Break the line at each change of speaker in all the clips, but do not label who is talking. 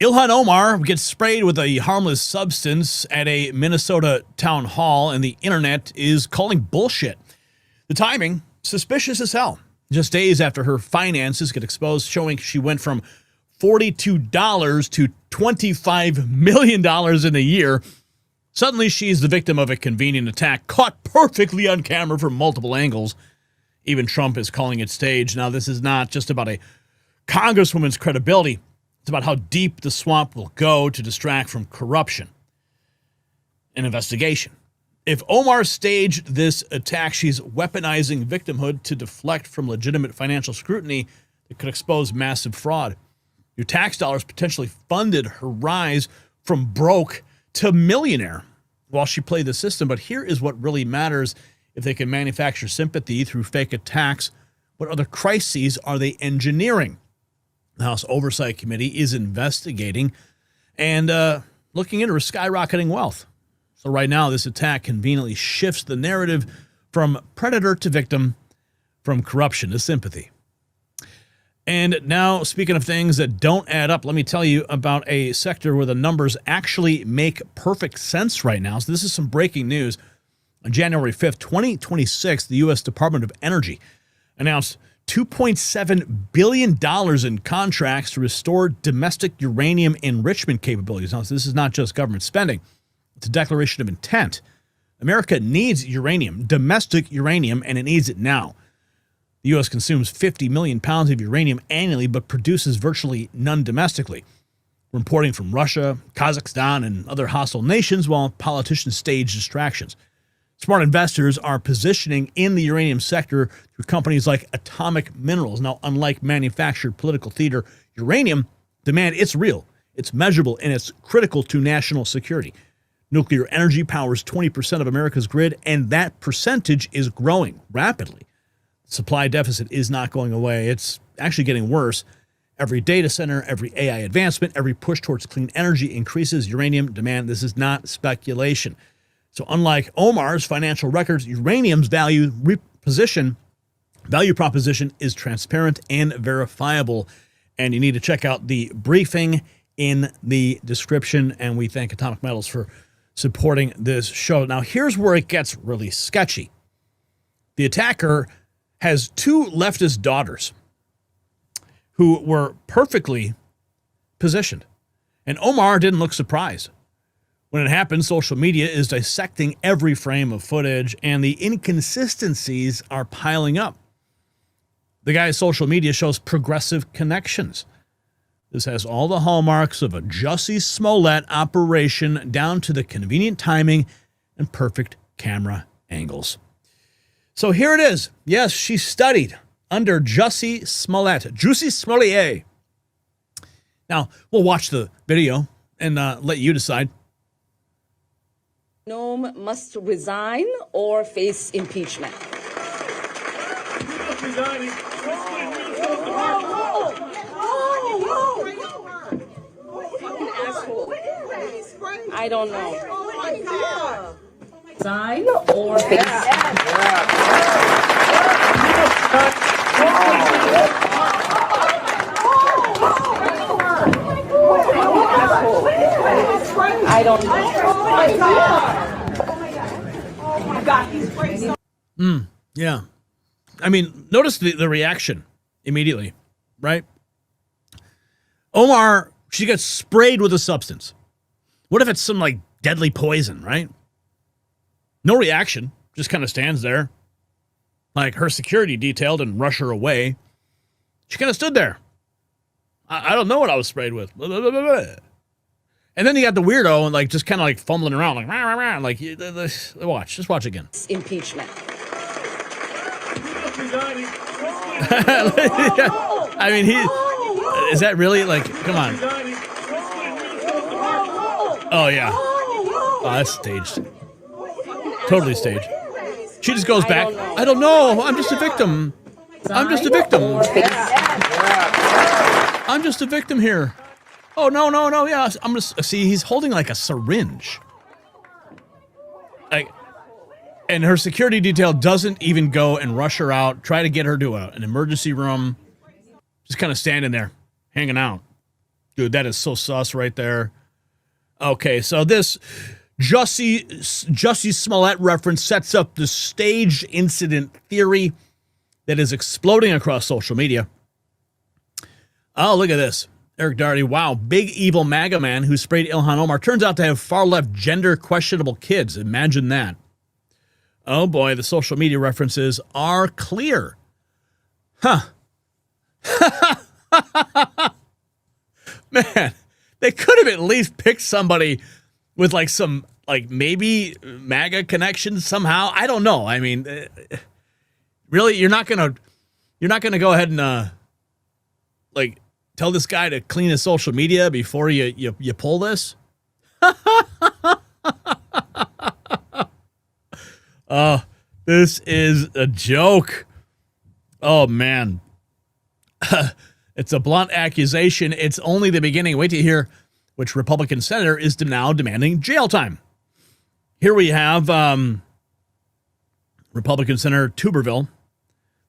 Ilhan Omar gets sprayed with a harmless substance at a Minnesota town hall, and the internet is calling bullshit. The timing, suspicious as hell. Just days after her finances get exposed, showing she went from $42 to $25 million in a year. Suddenly, she's the victim of a convenient attack, caught perfectly on camera from multiple angles. Even Trump is calling it staged. Now, this is not just about a congresswoman's credibility. It's about how deep the swamp will go to distract from corruption and investigation. If Omar staged this attack, she's weaponizing victimhood to deflect from legitimate financial scrutiny that could expose massive fraud. Your tax dollars potentially funded her rise from broke to millionaire while she played the system. But here is what really matters. If they can manufacture sympathy through fake attacks, what other crises are they engineering? The House Oversight Committee is investigating and looking into her skyrocketing wealth. So right now, this attack conveniently shifts the narrative from predator to victim, from corruption to sympathy. And now, speaking of things that don't add up, let me tell you about a sector where the numbers actually make perfect sense right now. So this is some breaking news. On January 5th, 2026, the U.S. Department of Energy announced $2.7 billion in contracts to restore domestic uranium enrichment capabilities. Now, this is not just government spending. It's a declaration of intent. America needs uranium, domestic uranium, and it needs it now. The U.S. consumes 50 million pounds of uranium annually, but produces virtually none domestically. We're importing from Russia, Kazakhstan, and other hostile nations while politicians stage distractions. Smart investors are positioning in the uranium sector through companies like Atomic Minerals. Now, unlike manufactured political theater, uranium demand, it's real, it's measurable, and it's critical to national security. Nuclear energy powers 20% of America's grid, and that percentage is growing rapidly. The supply deficit is not going away. It's actually getting worse. Every data center, every AI advancement, every push towards clean energy increases uranium demand. This is not speculation. So unlike Omar's financial records, uranium's value proposition is transparent and verifiable. And you need to check out the briefing in the description. And we thank Atomic Metals for supporting this show. Now, here's where it gets really sketchy. The attacker has two leftist daughters who were perfectly positioned. And Omar didn't look surprised. When it happened, social media is dissecting every frame of footage, and the inconsistencies are piling up. The guy's social media shows progressive connections. This has all the hallmarks of a Jussie Smollett operation, down to the convenient timing and perfect camera angles. So here it is. Yes, she studied under Jussie Smollett. Jussie Smollett. Now, we'll watch the video and let you decide.
Nome must resign or face impeachment. I don't know. Resign or face. I don't know.
Yeah. I mean, notice the reaction immediately, right? Omar, she gets sprayed with a substance. What if it's some like deadly poison, right? No reaction, just kind of stands there. Like her security detail didn't rush her away. She kind of stood there. I don't know what I was sprayed with. Blah, blah, blah, blah. And then you got the weirdo and like just kind of like fumbling around like rah, rah, rah, like just watch again.
Impeachment.
I mean, is that really like, come on. Oh yeah. Oh, that's staged. Totally staged. She just goes back. I don't know. I'm just a victim. I'm just a victim. I'm just a victim here. Oh, no. Yeah, I'm just, see, he's holding like a syringe. Like, and her security detail doesn't even go and rush her out, try to get her to an emergency room. Just kind of standing there, hanging out. Dude, that is so sus right there. Okay, so this Jussie Smollett reference sets up the staged incident theory that is exploding across social media. Oh, look at this. Eric Darty, wow, big evil MAGA man who sprayed Ilhan Omar turns out to have far-left gender questionable kids. Imagine that. Oh boy, the social media references are clear. Huh. Man, they could have at least picked somebody with like some, like maybe MAGA connections somehow. I don't know. I mean, really, you're not gonna go ahead and like tell this guy to clean his social media before you pull this? This is a joke. Oh man. It's a blunt accusation. It's only the beginning. Wait to hear which Republican senator is now demanding jail time. Here we have Republican Senator Tuberville.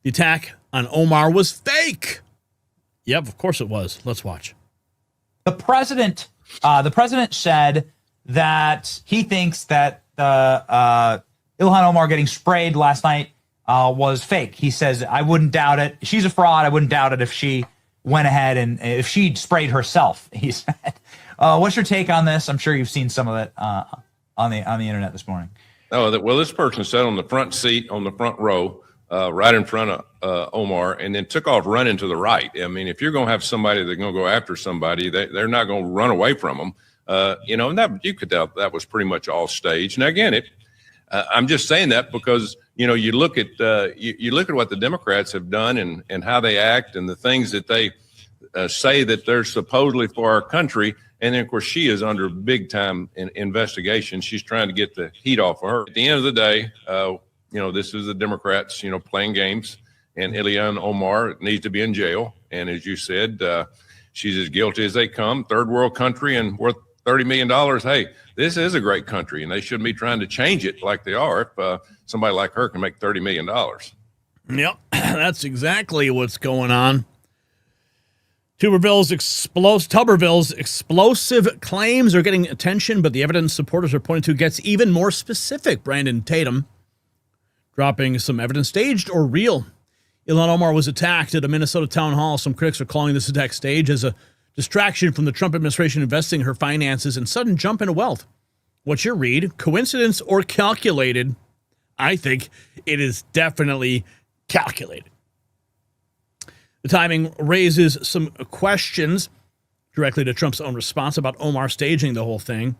The attack on Omar was fake. Yep, of course it was. Let's watch.
The president said that he thinks that Ilhan Omar getting sprayed last night was fake. He says, I wouldn't doubt it. She's a fraud. I wouldn't doubt it if she went ahead and if she sprayed herself, he said. What's your take on this? I'm sure you've seen some of it on the internet this morning.
Oh, well, this person sat on the front seat on the front row, right in front of Omar, and then took off running to the right. I mean, if you're going to have somebody that's going to go after somebody, they're not going to run away from them. And that you could tell that was pretty much all staged. Now, again, I'm just saying that because you look at you look at what the Democrats have done and how they act and the things that they say that they're supposedly for our country. And then, of course, she is under big time investigation. She's trying to get the heat off of her. At the end of the day, this is the Democrats, playing games. And Ilhan Omar needs to be in jail. And as you said, she's as guilty as they come. Third world country and worth $30 million. Hey, this is a great country, and they shouldn't be trying to change it like they are if somebody like her can make $30 million.
Yep, that's exactly what's going on. Tuberville's explosive claims are getting attention, but the evidence supporters are pointing to gets even more specific. Brandon Tatum dropping some evidence, staged or real. Ilhan Omar was attacked at a Minnesota town hall. Some critics are calling this attack staged as a distraction from the Trump administration investing her finances in sudden jump into wealth. What's your read? Coincidence or calculated? I think it is definitely calculated. The timing raises some questions directly to Trump's own response about Omar staging the whole thing.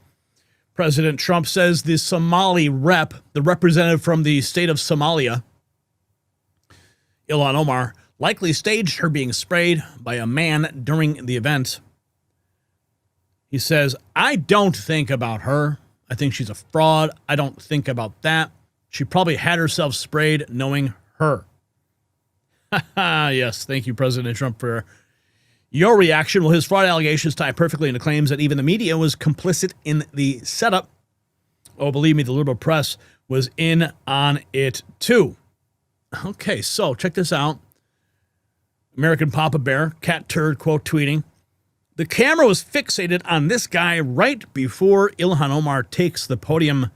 President Trump says the Somali rep, the representative from the state of Somalia, Ilhan Omar, likely staged her being sprayed by a man during the event. He says, I don't think about her. I think she's a fraud. I don't think about that. She probably had herself sprayed knowing her. Yes, thank you, President Trump, for your reaction. Well, his fraud allegations tie perfectly into claims that even the media was complicit in the setup. Oh, believe me, the liberal press was in on it too. Okay, so check this out. American Papa Bear, cat turd, quote tweeting. The camera was fixated on this guy right before Ilhan Omar takes the podium.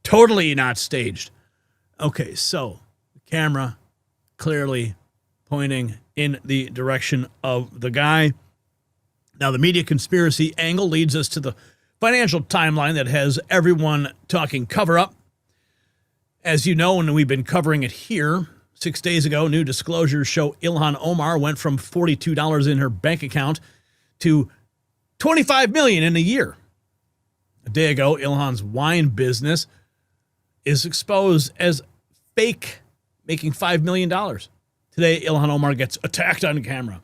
Totally not staged. Okay, so the camera clearly pointing in the direction of the guy. Now, the media conspiracy angle leads us to the financial timeline that has everyone talking cover-up. As you know, and we've been covering it here, 6 days ago, new disclosures show Ilhan Omar went from $42 in her bank account to $25 million in a year. A day ago, Ilhan's wine business is exposed as fake, making $5 million. Today, Ilhan Omar gets attacked on camera.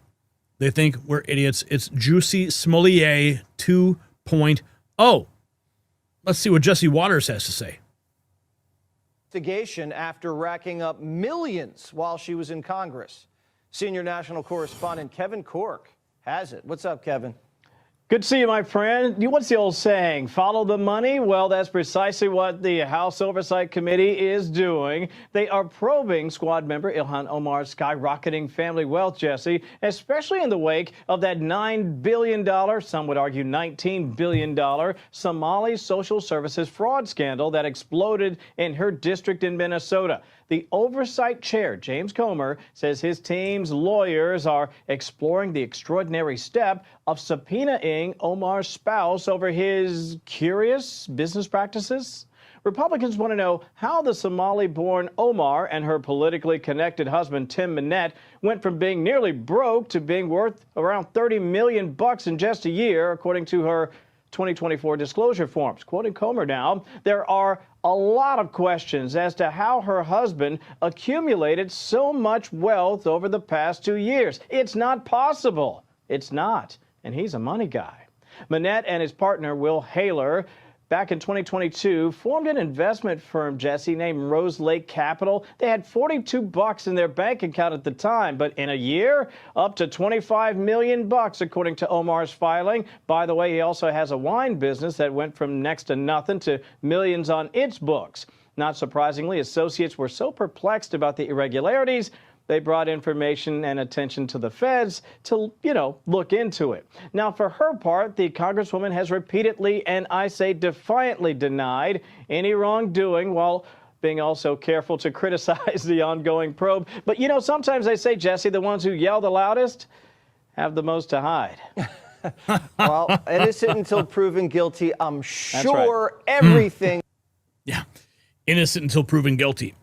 They think we're idiots. It's Juicy Smollett 2.0. Let's see what Jesse Waters has to say.
Investigation after racking up millions while she was in Congress. Senior national correspondent Kevin Corke has it. What's up, Kevin? Good to see you, my friend. What's the old saying? Follow the money? Well, that's precisely what the House Oversight Committee is doing. They are probing squad member Ilhan Omar's skyrocketing family wealth, Jesse, especially in the wake of that $9 billion, some would argue $19 billion, Somali social services fraud scandal that exploded in her district in Minnesota. The oversight chair, James Comer, says his team's lawyers are exploring the extraordinary step of subpoenaing Omar's spouse over his curious business practices. Republicans want to know how the Somali-born Omar and her politically connected husband, Tim Minette, went from being nearly broke to being worth around $30 million in just a year, according to her 2024 disclosure forms. Quoting Comer now, there are a lot of questions as to how her husband accumulated so much wealth over the past 2 years. It's not possible. It's not. And he's a money guy. Minette and his partner, Will Haler, back in 2022, formed an investment firm, Jesse, named Rose Lake Capital. They had $42 in their bank account at the time, but in a year, up to $25 million, according to Omar's filing. By the way, he also has a wine business that went from next to nothing to millions on its books. Not surprisingly, associates were so perplexed about the irregularities, they brought information and attention to the feds to, look into it. Now, for her part, the Congresswoman has repeatedly, and I say defiantly, denied any wrongdoing while being also careful to criticize the ongoing probe. But, sometimes they say, Jesse, the ones who yell the loudest have the most to hide.
Well, innocent until proven guilty. I'm sure everything.
Yeah, innocent until proven guilty.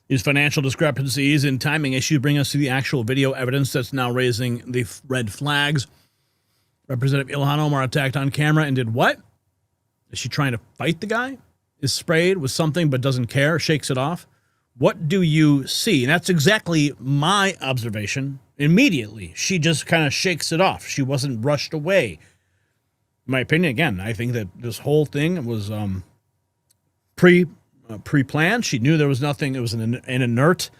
These financial discrepancies and timing issues bring us to the actual video evidence that's now raising the red flags. Representative Ilhan Omar attacked on camera and did what? Is she trying to fight the guy? Is sprayed with something but doesn't care, shakes it off? What do you see? And that's exactly my observation. Immediately, she just kind of shakes it off. She wasn't brushed away. In my opinion, again, I think that this whole thing was pre-planned. She knew there was nothing. It was an inert.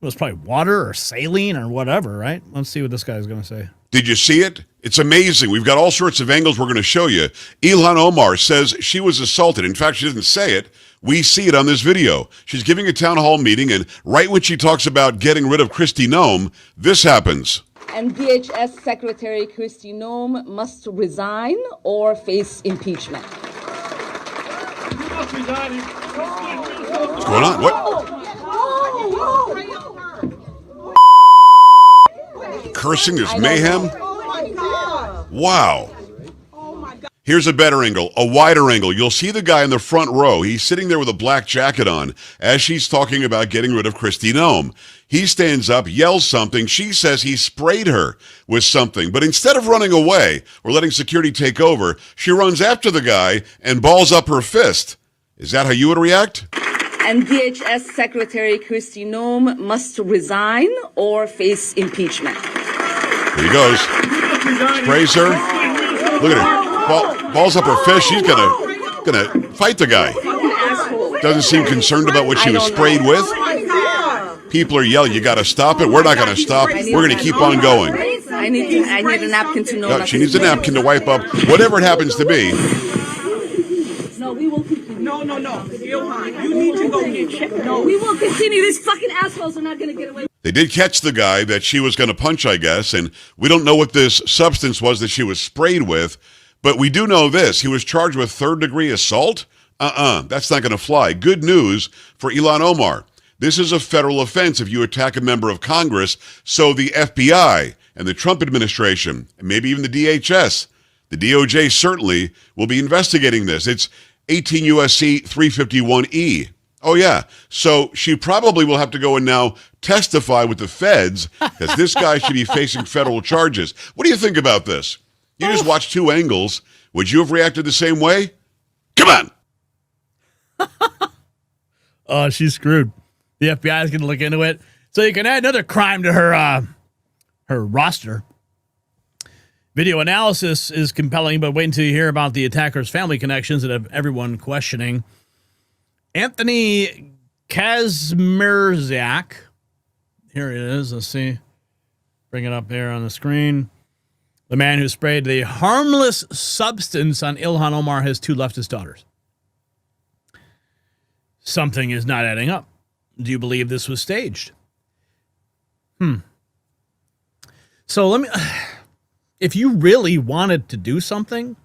It was probably water or saline or whatever, right? Let's see what this guy's going to say.
Did you see it? It's amazing. We've got all sorts of angles we're going to show you. Ilhan Omar says she was assaulted. In fact, she didn't say it. We see it on this video. She's giving a town hall meeting, and right when she talks about getting rid of Kristi Noem, this happens.
And DHS Secretary Kristi Noem must resign or face impeachment.
What's going on? What? Cursing, there's mayhem. Wow. Here's a better angle, a wider angle. You'll see the guy in the front row. He's sitting there with a black jacket on as she's talking about getting rid of Kristi Noem. He stands up, yells something. She says he sprayed her with something. But instead of running away or letting security take over, she runs after the guy and balls up her fist. Is that how you would react?
And DHS Secretary Kristi Noem must resign or face impeachment.
Here he goes. Sprays her. Look at her. Balls up her fist. She's gonna fight the guy. Doesn't seem concerned about what she was sprayed with. People are yelling, you gotta stop it. We're not gonna stop. We're gonna keep on going.
I need a napkin to know.
No, she needs a napkin to wipe up whatever it happens to be.
No, we will continue.
No. Ilhan, you need to go get checked. No.
We will continue. These fucking assholes are not going to get away.
They did catch the guy that she was going to punch, I guess, and we don't know what this substance was that she was sprayed with, but we do know this. He was charged with third-degree assault? That's not going to fly. Good news for Ilhan Omar. This is a federal offense if you attack a member of Congress, so the FBI and the Trump administration, and maybe even the DHS, the DOJ certainly will be investigating this. It's 18 U.S.C. 351E. Oh, yeah. So she probably will have to go and now testify with the feds because this guy should be facing federal charges. What do you think about this? You just watched two angles. Would you have reacted the same way? Come on.
Oh, she's screwed. The FBI is going to look into it. So you can add another crime to her roster. Video analysis is compelling, but wait until you hear about the attacker's family connections that have everyone questioning. Anthony Kazmierczak. Here it is. Let's see. Bring it up here on the screen. The man who sprayed the harmless substance on Ilhan Omar has 2 leftist daughters. Something is not adding up. Do you believe this was staged? So if you really wanted to do something,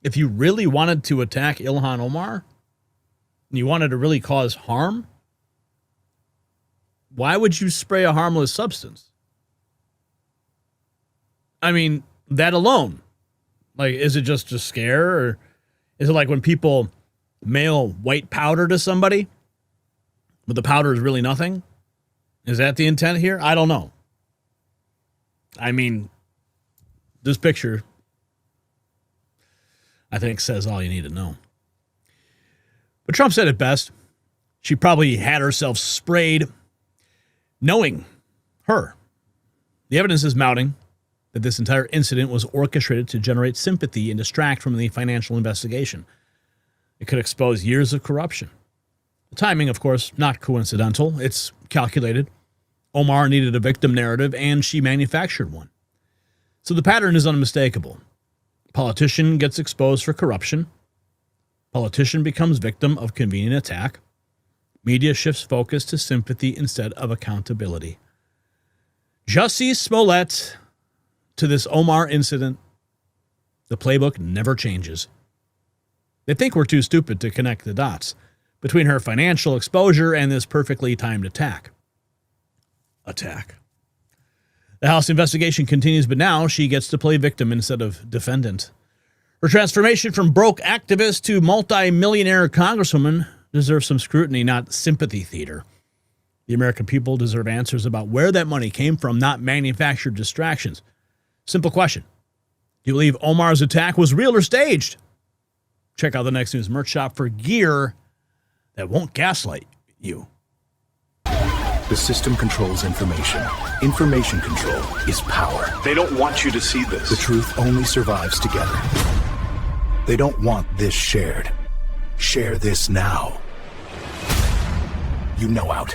if you really wanted to attack Ilhan Omar, and you wanted to really cause harm, why would you spray a harmless substance? I mean, that alone. Like, is it just a scare? Or is it like when people mail white powder to somebody, but the powder is really nothing? Is that the intent here? I don't know. I mean, this picture, I think, says all you need to know. But Trump said it best. She probably had herself sprayed, knowing her. The evidence is mounting that this entire incident was orchestrated to generate sympathy and distract from the financial investigation. It could expose years of corruption. The timing, of course, not coincidental. It's calculated. Omar needed a victim narrative, and she manufactured one. So the pattern is unmistakable. Politician gets exposed for corruption. Politician becomes victim of convenient attack. Media shifts focus to sympathy instead of accountability. Jussie Smollett to this Omar incident. The playbook never changes. They think we're too stupid to connect the dots between her financial exposure and this perfectly timed attack. The House investigation continues, but now she gets to play victim instead of defendant. Her transformation from broke activist to multi-millionaire congresswoman deserves some scrutiny, not sympathy theater. The American people deserve answers about where that money came from, not manufactured distractions. Simple question. Do you believe Omar's attack was real or staged? Check out the Next News merch shop for gear that won't gaslight you.
The system controls information. Information control is power.
They don't want you to see this.
The truth only survives together. They don't want this shared. Share this now. You know out.